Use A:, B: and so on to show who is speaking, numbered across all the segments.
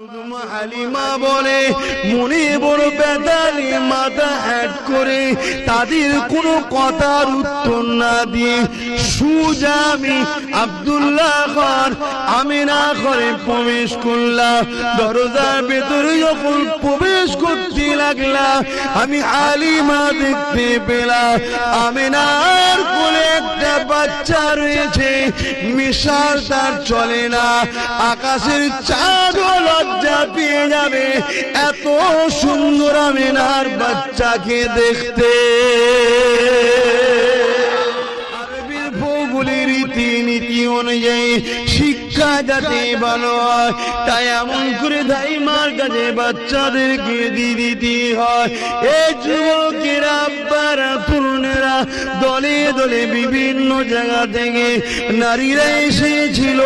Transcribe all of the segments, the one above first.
A: হালিমা বলে মনে বড় বেদালি মাথা হ্যাট করে তাদের কোনো কথার উত্তর না দিয়ে সুজা আমি আব্দুল্লাহ খান আমিনা ঘরে প্রবেশ করলাম। দরজার ভেতরে যখন প্রবেশ করতে লাগলাম আমি হালিমা দেখতে পেলাম আমিনার কোলে একটা বাচ্চা রয়েছে। মিশাল তার চলে না, আকাশের চাঁদ লজ্জা পেয়ে যাবে এত সুন্দর আমিনার বাচ্চাকে দেখতে। আরবির ভৌগোলিক রীতিনীতি অনুযায়ী শিক্ষা যাতে ভালো হয় তাই এমন করে দাইমার কাছে বাচ্চাদেরকে দিয়ে দিতে হয়। এই যুবকেরা আব্বারা তরুণেরা দলে দলে বিভিন্ন জায়গা থেকে নারীরা এসেছিল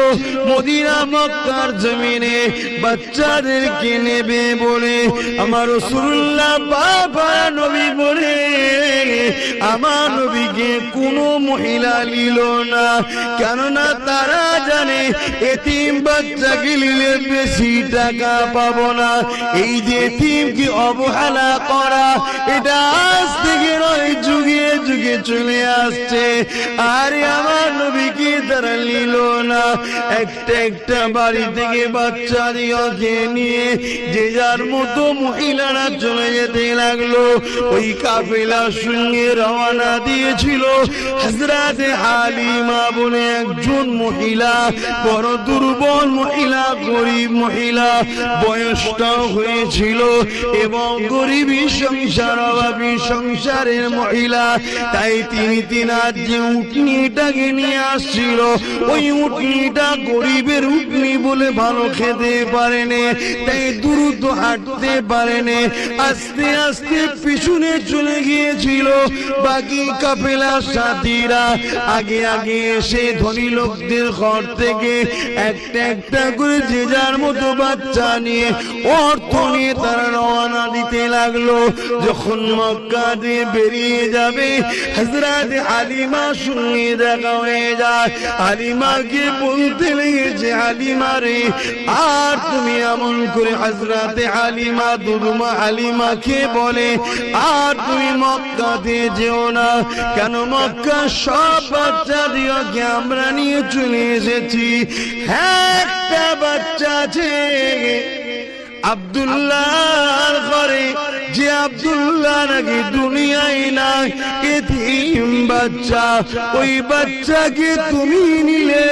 A: মদিনা মক্কার জমিনে বাচ্চাদেরকে নেবে বলে। আমার রাসূলুল্লাহ বাবা নবী বলে আমার নবীকে কোনো মহিলা নিল না, কেননা তারা জানে এতিম বাচ্চাকে নিলে বেশি টাকা পাবো না। এই যে এতিমকে অবহেলা করা এটা আজ থেকে নয়, যুগে যুগে চলে আসছে। আর আমার নবীকে তারা নিল না। একটা একটা বাড়ি থেকে বাচ্চা দিয়েকে নিয়ে যে যার মতো মহিলারা চলে যেতে লাগলো। ওই কাফেলার সঙ্গে রওনা দিয়েছিল হযরতে হালিমা বলে একজন মহিলা, বড় দুর্বল মহিলা, গরিব মহিলা, বয়সটাও হয়েছিল এবং গরিবী সংসার অভাবী সংসারের মহিলা। তাই তিনি তিনার যে উটনিটাকে নিয়ে আসছিল ওই উটনিটা গরিবের উটনি বলে ভালো খেতে পারেনি, তাই দ্রুত হাঁটতে পারেনি, আস্তে আস্তে পিছনে চলে গিয়েছিল। বাকি কাফেলার সাথীরা আগে আগে এসে ধনী লোকদের ঘর থেকে একটা একটা করে যে যার মতো বাচ্চা নিয়ে অর্থ নিয়ে তারা রওনা দিতে লাগলো। যখন মক্কা দিয়ে বেরিয়ে যাবে হযরতে হালিমা সঙ্গে দেখা হয়ে যায়। হালিমাকে বলতে লেগেছে হালিমা রে, আর তুমি এমন করে হযরতে হালিমা দুরমা হালিমাকে বলে আর তুমি মক্কাতে যেও না, কেন মক্কা সব বাচ্চা দিয়েকে আমরা নিয়ে চলে এসেছি। একটা বাচ্চা আছে আব্দুল্লাহর ঘরে, যে আব্দুল্লাহ নাকি দুনিয়ায় নাই, এতিম বাচ্চা। ওই বাচ্চাকে তুমি নিলে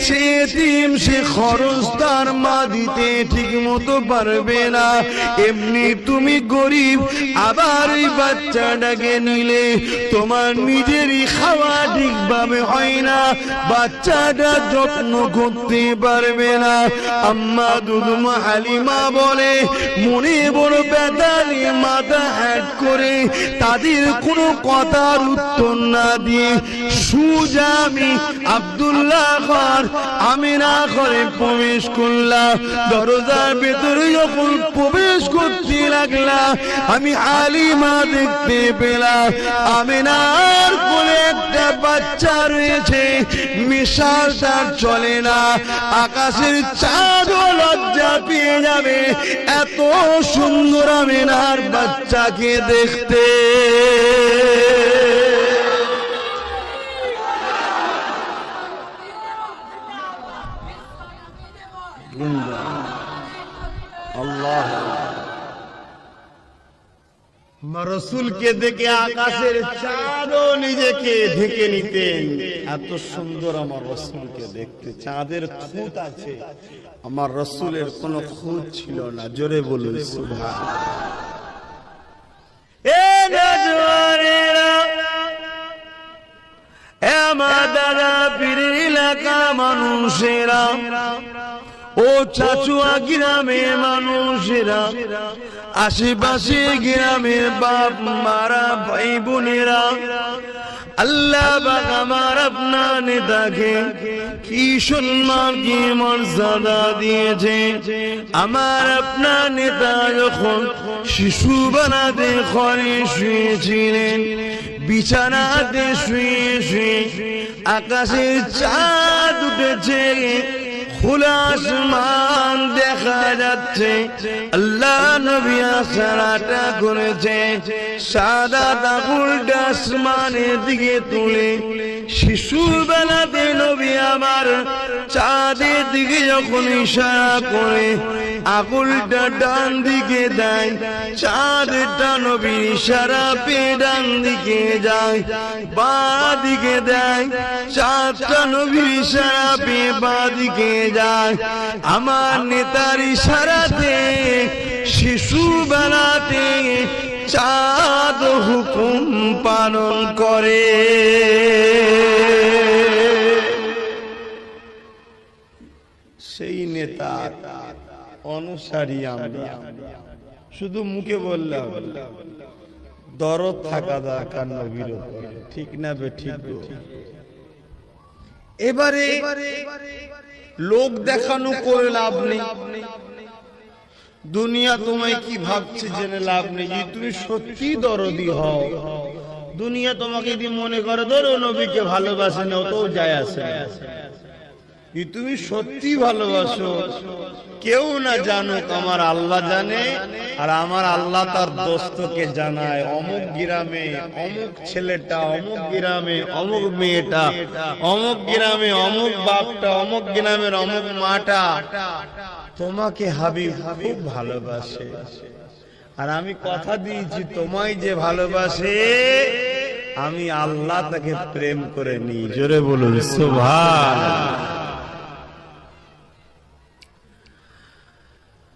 A: সে এতিম, সে খরচ তার মা দিতে ঠিক মতো পারবে না। এমনি তুমি গরিব, আবার ওই বাচ্চাটাকে নিলে তোমার নিজেরই খাওয়া ঠিকভাবে হয় না, বাচ্চাটা যত্ন করতে পারবে না। আম্মা দুদমা হালিমা বলে মনে বড় বেদালি মাথা হ্যাট করে তাদের কোনো কথার উত্তর না দিয়ে সুজা আমি আব্দুল্লাহ খান আমিনা ঘরে প্রবেশ করলাম। দরজার ভেতরে যখন প্রবেশ করতে লাগলাম আমি হালিমা দেখতে পেলাম আমিনার কোলে একটা বাচ্চা রয়েছে। মিশাল তার চলে না, আকাশের চাঁদ লজ্জা পেয়ে যাবে এত সুন্দর আমিনার বাচ্চাকে দেখতে। আল্লাহ রাসূলকে দেখে আকাশের চাঁদও নিজেকে ঢেকে নিতেন, এত সুন্দর আমার রাসূলকে দেখতে। চাঁদের খুঁত আছে, আমার রাসূলের কোনো খুঁত ছিল না। জোরে বলুন সুবহানাল্লাহ। এ নজওয়ানেরা, এ আমার দাদা পীরের এলাকা মানুষেরা, ও চাচুয়া গ্রামের মানুষেরা, আশেপাশে গ্রামের বাপ মারা ভাই বোনেরা, আল্লাহ পাক আমার আপনার নেতাকে কি সম্মান কি মর্যাদা দিয়েছে। আমার আপনার নেতা যখন শিশু বানাতে ঘরে শুয়েছিলেন, বিছানাতে শুয়ে শুয়ে আকাশে চাঁদ উঠেছে, খোলা আসমান দেখা যাচ্ছে। আল্লাহ নবী আশারাটা করেছে, সাদা আঙুলটা আসমানের দিকে তুলে শিশুবেলাতে নবী আমার চাঁদের দিকে যখন ইশারা করে আঙুলটা ডান দিকে দেয়, চাঁদটা নবীর ইশারা পেয়ে ডান দিকে যায়, বাঁ দিকে দেয়, চাঁদটা নবীর ইশারা পেয়ে বাঁ দিকে যায়। আমার নেতার ইশারাতে শিশুবেলাতে চাঁদ হুকুম পালন করে। সেই নেতা অনুসারী আমরা, শুধু মুখে বললে হবে, দরদ থাকা দরকার নবীর উপরে, ঠিক না বে ঠিক? এবারে লোক দেখানো করে লাভ নেই, দুনিয়া তোমায় কি ভাবছে জেনে লাভ নেই। যদি তুমি সত্যি দরদি হও, দুনিয়া তোমাকে যদি মনে করে ধরো নবীকে ভালোবাসে না, তো যায় আসে। তুমি সত্যি ভালোবাসো, কেউ না জানুক, আমার আল্লাহ জানে, আর আমার আল্লাহ তার দোস্তকে জানায়, অমুক গ্রামে অমুক ছেলেটা, অমুক গ্রামে অমুক মেয়েটা, অমুক গ্রামে অমুক বাপটা, অমুক গ্রামের অমুক মাটা তোমাকে হাবিব খুব ভালোবাসে। আর আমি কথা দিয়েছি, তোমায় যে ভালোবাসে আমি আল্লাহ তাকে প্রেম করে নি। জোরে বলুন সুবহানাল্লাহ।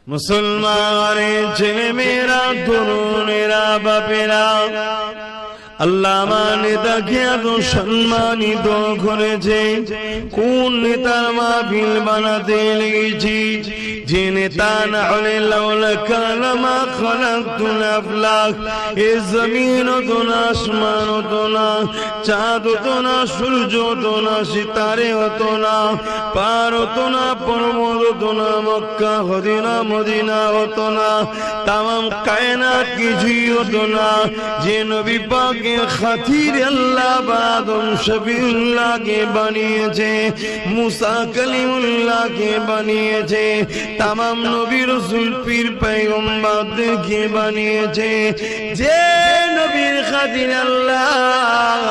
A: মুসলমানের ছেলে মেয়েরা, তরুণেরা, বাপেরা, আল্লাহ আমার নেতাকে এত সম্মানিত করেছে। কোন নেতার মাহফিল বানাতে লেগেছি, যে নেতা না হলে লাউলা কালামা খালাকতুল আফলাক, এ জমিন হতো না, আসমান হতো না, চাঁদ হতো না, সূর্য হতো না, সিতারে হতো না, পার হতো না, পর্বত হতো না, মক্কা মদিনা মদিনা হতো না, তামাম কায়নাত কিছুই হতো না। যে নবী পাক খাতির আল্লাহ আদম শফিউল্লাহকে বানিয়েছে, মুসা কালিমুল্লাহকে বানিয়েছে, তামাম নবী রাসূল পীর পয়গম্বরদেরকে বানিয়েছে। যে নবীর খাতির আল্লাহ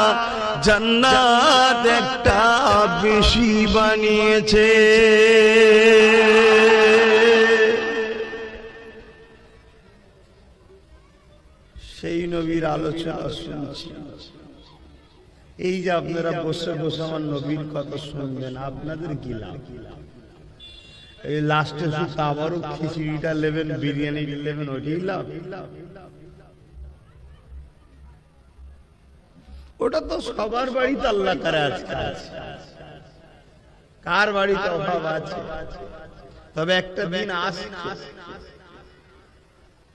A: জান্নাত একটা বেশি বানিয়েছে। সেই নবীর আলোচনা শুনছি। এই যে আপনারা বসে বসে আমার নবীর কথা শুনবেন, আপনাদের কি লাভ? এই লাস্টে শুধু আবারও খিচুড়িটা নেবেন, বিরিয়ানি নেবেন, ওইটাই লাভ? ওটা তো সবার বাড়িতে আল্লাহ করে আজকে আছে, কার বাড়িতে অভাব আছে? তবে একটা দিন আসছে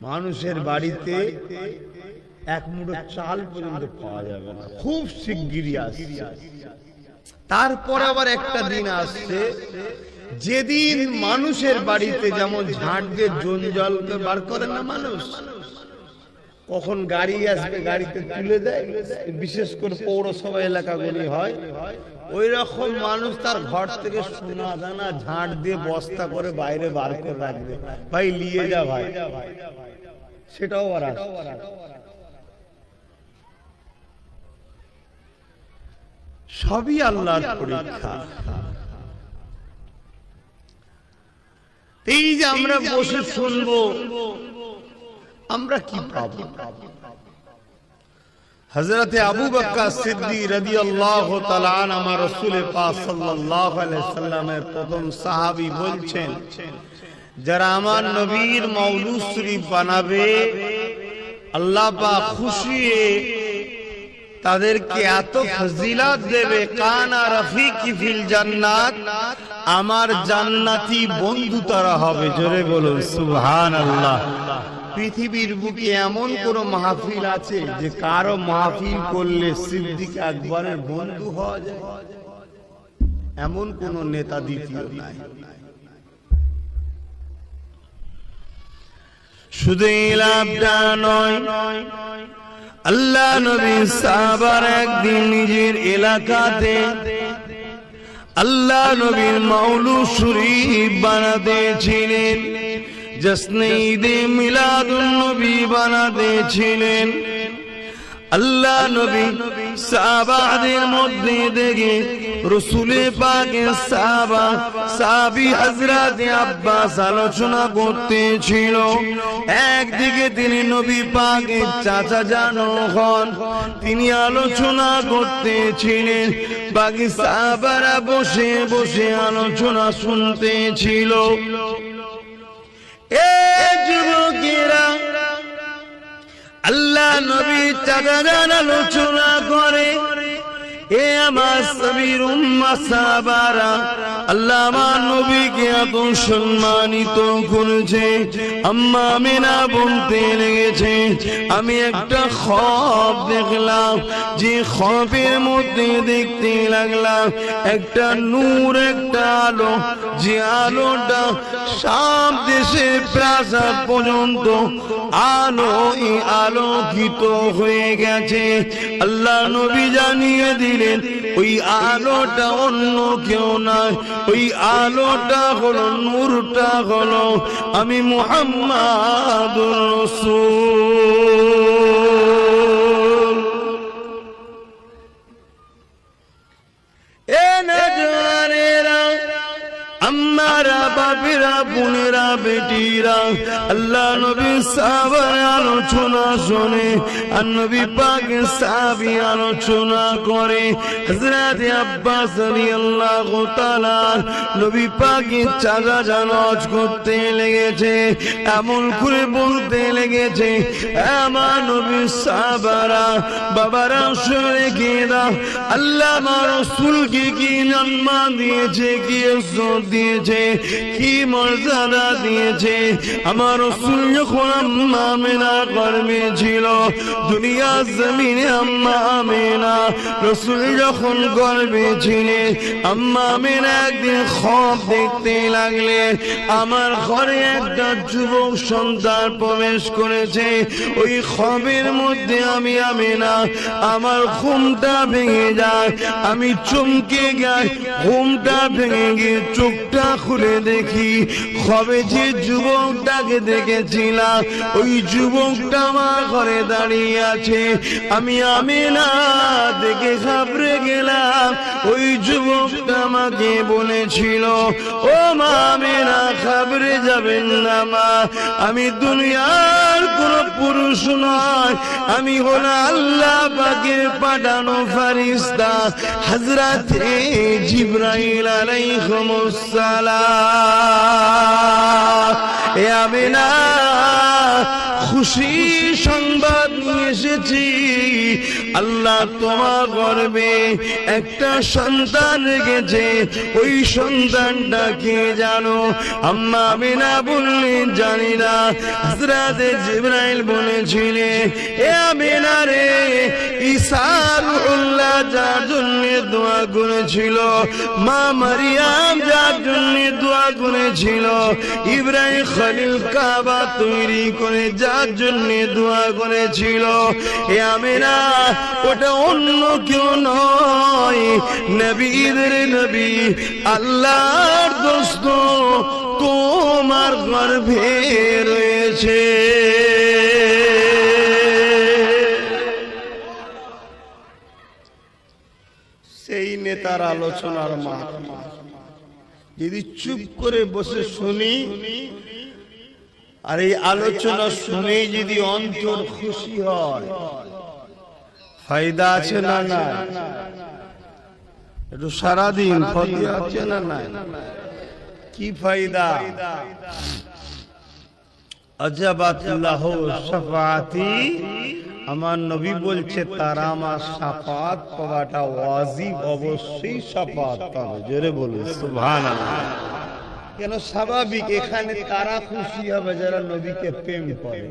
A: মানুষের বাড়িতে এক মুঠো চাল পর্যন্ত পাওয়া যাবে না, খুব শিগগিরই আসছে। তারপর আবার একটা দিন আসছে যেদিন মানুষের বাড়িতে যেমন ঝাঁট দিয়ে জঞ্জাল বার করেন না মানুষ, কখন গাড়ি আসবে গাড়িতে তুলে দেয়, বিশেষ করে পৌরসভা এলাকাগুলি হয়, ওই রকম মানুষ তার ঘর থেকে সোনা দানা ঝাঁট দিয়ে বস্তা করে বাইরে বার করে রাখবে, ভাই নিয়ে যা ভাই, সেটাও আর সবই আল্লাহর পরীক্ষা। এই যে আমরা বসে শুনবো, আমরা কি পাবো? হযরতে আবু বকর সিদ্দিক রাদিয়াল্লাহু তাআলা আনহু আমার রাসূল পাক সাল্লাল্লাহু আলাইহি সাল্লামের প্রথম সাহাবী বলছেন, যারা আমার নবীর মাওলুদ শরীফ বানাবে আল্লাহ পাক খুশি তাদেরকে এত ফজিলত দেবে, কানা রফিকি ফিল জান্নাত, আমার জান্নাতি বন্ধু তারা হবে। জোরে বলুন সুবহানাল্লাহ। পৃথিবীর বুকে এমন কোন মাহফিল আছে যে কারো মাহফিল করলে সিদ্দিক আকবরের বন্ধু হওয়া যায়? এমন কোন নেতা দ্বিতীয় নাই। শুধু লাভটা নয়, আল্লাহ নবী সাহাবার একদিন নিজের এলাকাতে আল্লাহ নবীর মাওলুদ শরীফ বানাতেছিলেন, জশ্নে ঈদে মিলাদুন নবী বানাতেছিলেন। আল্লাহ নবী সাহাবাদের মধ্যে দেখে রাসূলে পাকের সাহাবী হযরত আব্বাস আলোচনা করতেছিল। একদিকে তিনি নবী পাকের চাচা জানো হন, তিনি আলোচনা করতেছিলেন, বাকি সাহাবারা বসে বসে আলোচনা শুনতেছিল। এই যুবকেরা আল্লাহ নবী চাচা জান আলোচনা করে, এ আমার সাবির উম্মাহ সাহাবারা আল্লাহ আমার নবীকে এত সম্মানিত করেছে। আম্মা আমিনা বলতে লেগেছে, আমি একটা খ্বাব দেখলাম, যে খ্বাবের মধ্যে দেখতে লাগলাম একটা নূর, একটা আলো, যে আলোটা শাম দেশের প্রাসাদ পর্যন্ত আলোকিত হয়ে গেছে। আল্লাহ নবী জানিয়ে দিলেন ওই আলোটা অন্য কেউ নয়, ওই আলোটা হলো, নূরটা হলো আমি মুহাম্মাদুর রাসূল। এ নজওয়ানেরা, আম্মারা, বাপেরা, বোনেরা, বেটিরা, আল্লাহ নবীর সাহাবার আলোচনা শোনে আর নবী পাকের সাহাবী আলোচনা করে। হযরত আব্বাস রাদিয়াল্লাহু তাআলা নবী পাকের চাচা জানাজ করতে লেগেছে, এমন করে বলতে লেগেছে, আমার নবীর সাহাবারা, বাবারা শুনে গিয়ে দাও, আল্লাহ আমার রাসূলকে কি সম্মান দিয়েছে, কি ইজ্জত দিয়েছে, কি মর্যাদা দিয়েছে। আমার রাসূল যখন আম্মা আমিনা গর্ভে ছিল, দুনিয়া জমিনে আম্মা আমিনা রাসূল যখন গর্ভে ছিলেন, আম্মা আমিনা একদিন খ্বাব দেখতে লাগলেন, আমার ঘরে একটা যুবক সন্তান প্রবেশ করেছে। ওই খ্বাবের মধ্যে আমি আমিনা, আমার ঘুমটা ভেঙে যায়, আমি চমকে যাই, ঘুমটা ভেঙে গিয়ে চোখটা খুলে দেখি, কবে যে যুবকটাকে দেখেছিলাম ওই যুবকটা আমার ঘরে দাঁড়িয়ে আছে। আমি আমিনা দেখে ঘাবড়ে গেলাম। ওই যুবকটা আমাকে বলেছিল, ও মা আমিনা, ঘাবড়ে যাবেন না মা, আমি দুনিয়ার কোন পুরুষ নয়, আমি হলাম আল্লাহ পাকের পাঠানো ফেরেশতা হযরত জিবরাইল আলাইহিস সালাম। এ আমিনা, খুশি সংবাদ নিয়ে এসেছি, আল্লাহ তোমার গর্ভে একটা সন্তান রেখেছে, ওই সন্তানটা কে জানো? আম্মা আমিনা বললেন, জানি না। হযরত জিবরাইল বলেছিলেন, এ আমিনা রে, ঈসা রূহুল্লাহ যার জন্য দোয়া করেছিল, মা মারিয়াম যার জন্য দোয়া করেছিল, ইব্রাহিম খলিল কাবা তৈরি করে যার জন্য দোয়া করেছিল, এ আমিনা ওটা অন্য কেউ নয়, নবীদের নবী, আল্লাহর দোস্ত তোমার গর্ভে রয়েছে। সেই নেতার আলোচনার মাধ্যমে যদি চুপ করে বসে শুনি, আর এই আলোচনা শুনে যদি অন্তর খুশি হয়, ফায়দা আছে না না? একটু সারাদিন ফজিলত আছে না না? কি ফায়দা? আজাবাতুল্লাহু শাফাআতি, আমার নবী বলছে তারা আমার শাফাত পাওয়াটা ওয়াজিব, অবশ্যই শাফাত পাবে। জোরে বলুন সুবহানাল্লাহ। কেন? স্বাভাবিক, এখানে তারা খুশি হবে যারা নবীকে প্রেম করে।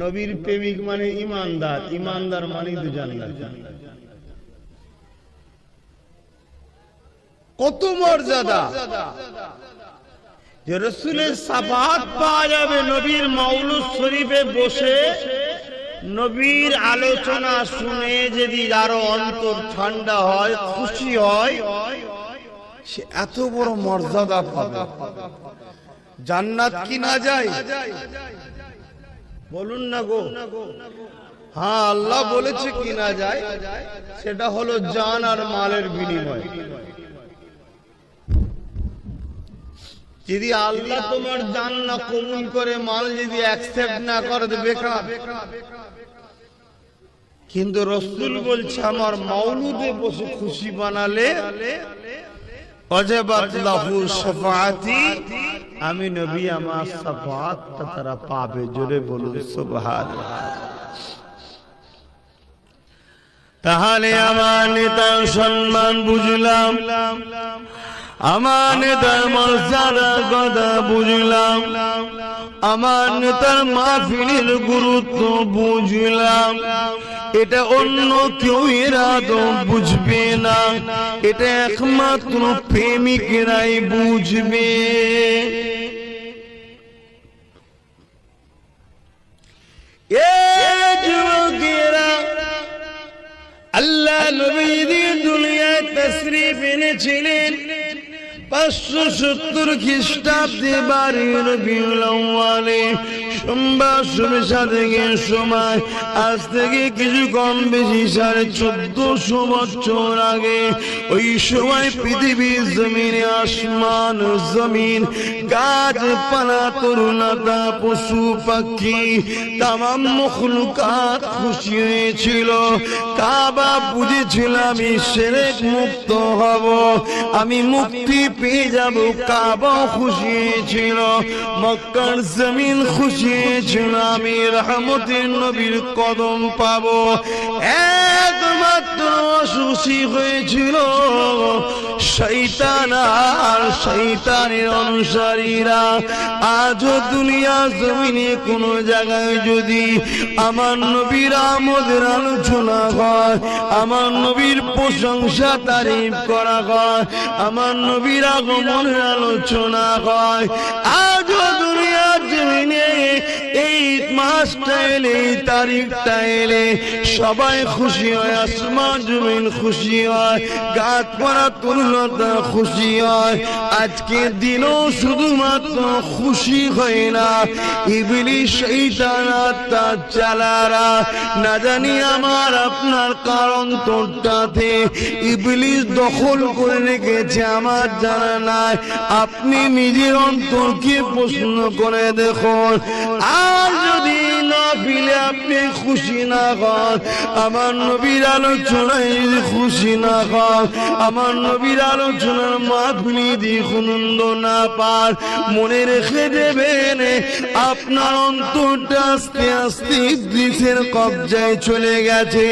A: নবীর প্রেমিক মানে ইমানদার, ইমানদার মানে তো জান্নাত। কত মর্যাদা যে রাসূলের শাফাত পাওয়া যাবে নবীর মাওলুদ শরীফে বসে, নবীর আলোচনা শুনে যদি আরো অন্তর ঠান্ডা হয়, খুশি হয়, সে এত বড় মর্যাদা পাবে। জান্নাত কি না যায়? বলুন না গো। হ্যাঁ, আল্লাহ বলেছে কি না যায়, সেটা হলো জান আর মালের বিনিময়। যদি আল্লাহ তোমার জান না কবুল করে, মাল যদি অ্যাকসেপ্ট না করে, বেকার। কিন্তু রাসূল বলছে আমার মাওলুদে বসে খুশি বানালে ওয়াজাবাত লাহু শাফাআতি, আমি নবী আমার শাফাআত তারা পাবে। জোরে বলুন সুবহানাল্লাহ। তাহলে আমার নেতার সম্মান বুঝলাম, আমার নেতার মর্যাদার কথা বুঝলাম, আমার নেতার মাহফিলের গুরুত্ব বুঝলাম। এটা অন্য কেউ এরা তো বুঝবে না, এটা একমাত্র প্রেমিকরাই বুঝবে। যুবকেরা, আল্লাহ নবী দুনিয়ায় তাশরীফ এনেছিলেন 570 খ্রিস্টাব্দে 12 রবিউল আউয়ালে, সোমবার শুভেচ্ছা থেকে সময় আজ থেকে কিছু কম বেশি 1450 বছর আগে। ওই সময় পৃথিবীর জমিনে আসমান জমিন, গাছপালা, তরুণতা, পশু পাখি, তামাম মখলুকাত খুশি হয়েছিল। কাবা বুঝেছিল আমি শিরক মুক্ত হব, আমি মুক্তি পেয়ে যাব। কাবা খুশি ছিল, মক্কার জমিন খুশি ছিল, আমি রহমতের নবীর কদম পাবো। একমাত্র খুশি হয়েছিল শয়তান আর শয়তানের অনুসারীরা। আজও দুনিয়া জমিনে কোন জায়গায় যদি আমার নবীর আমদের আলোচনা হয়, আমার নবীর প্রশংসা তারিফ করা হয়, আমার নবীর আগমনের আলোচনা হয়, আজও দুনিয়ার জমিনে এই মাসটা এলে, এই তারিখটা এলে সবাই খুশি হয়, আসমান জমিন খুশি হয়, গাছপালা তরুণতা খুশি হয়। আজকের দিনও শুধুমাত্র খুশি হয় না, ইবলিস শয়তান আর তার চালারা না জানি আমার আপনার কারণ তোরটাতে ইবলিস দখল করে রেখেছে, আমার জানা নাই। আপনি নিজের অন্তরকে প্রশ্ন করে দেখুন, আর যদি না ফিলে আপনি খুশি না হন, আমার নবীর আলোচনায় যদি খুশি না হন, আমার নবীর আলোচনার মাহফিলে যদি আনন্দ না পান, মনে রেখে দেবেন আপনার অন্তরটা আস্তে আস্তে ইবলিসের কবজায় চলে গেছে।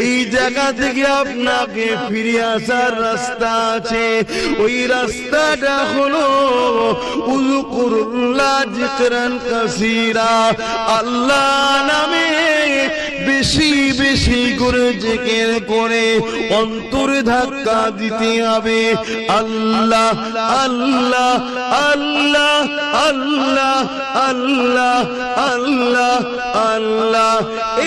A: এই জায়গা থেকে আপনাকে ফিরে আসার রাস্তা আছে। ওই রাস্তাটা হলো উযকুরুল্লাহ যিকরান কাসীরা, আল্লাহ নামে বেশি বেশি করে জিকির করে অন্তরে ধাক্কা দিতে হবে। আল্লাহ আল্লাহ আল্লাহ আল্লাহ আল্লাহ আল্লাহ আল্লাহ,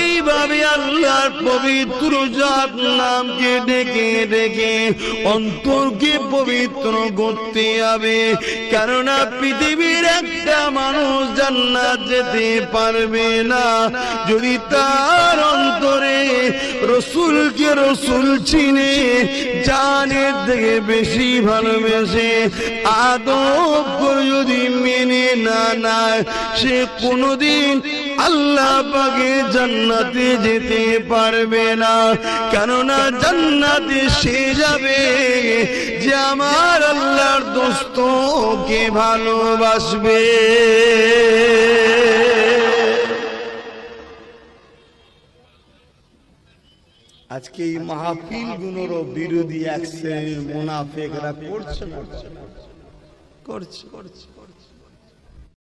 A: এইভাবে আল্লাহর পবিত্র জাত নামকে ডেকে ডেকে অন্তরকে পবিত্র করতে হবে। কেননা পৃথিবীর একটা মানুষ জান্নাত যেতে পারবে না যদি তার অন্তরে রসুলকে রসুল চিনে, জানের থেকে বেশি ভালোবেসে আদব যদি মেনে না নেয়, সে কোনদিন আল্লাহ পাকে জান্নাতে যেতে পারবে না। কেননা জান্নাতে সে যাবে যে আমার আল্লাহর দোস্তকে ভালোবাসবে। আজকে এই মাহফিল গুলোর বিরোধী এক শ্রেণীর মুনাফিকরা করছে না, করছে।